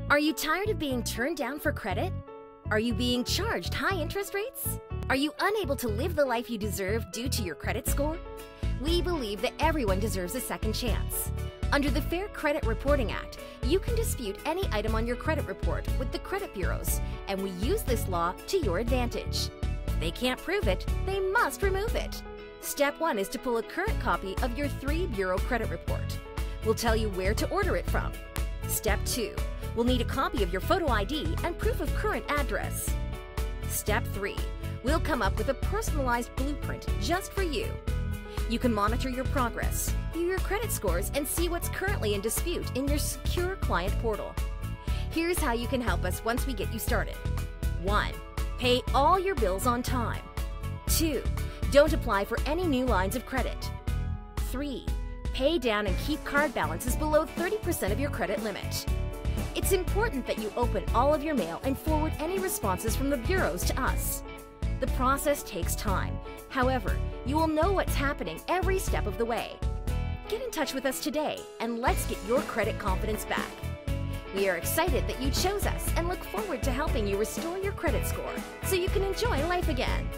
Are you tired of being turned down for credit? Are you being charged high interest rates? Are you unable to live the life you deserve due to your credit score? We believe that everyone deserves a second chance. Under the Fair Credit Reporting Act, you can dispute any item on your credit report with the credit bureaus, and we use this law to your advantage. If they can't prove it, they must remove it. Step 1 is to pull a current copy of your 3-bureau credit report. We'll tell you where to order it from. Step 2, we'll need a copy of your photo ID and proof of current address. Step 3, we'll come up with a personalized blueprint just for you. You can monitor your progress, view your credit scores, and see what's currently in dispute in your secure client portal. Here's how you can help us once we get you started. 1. Pay all your bills on time. 2. Don't apply for any new lines of credit. 3. Pay down and keep card balances below 30% of your credit limit. It's important that you open all of your mail and forward any responses from the bureaus to us. The process takes time. However, you will know what's happening every step of the way. Get in touch with us today and let's get your credit confidence back. We are excited that you chose us and look forward to helping you restore your credit score so you can enjoy life again.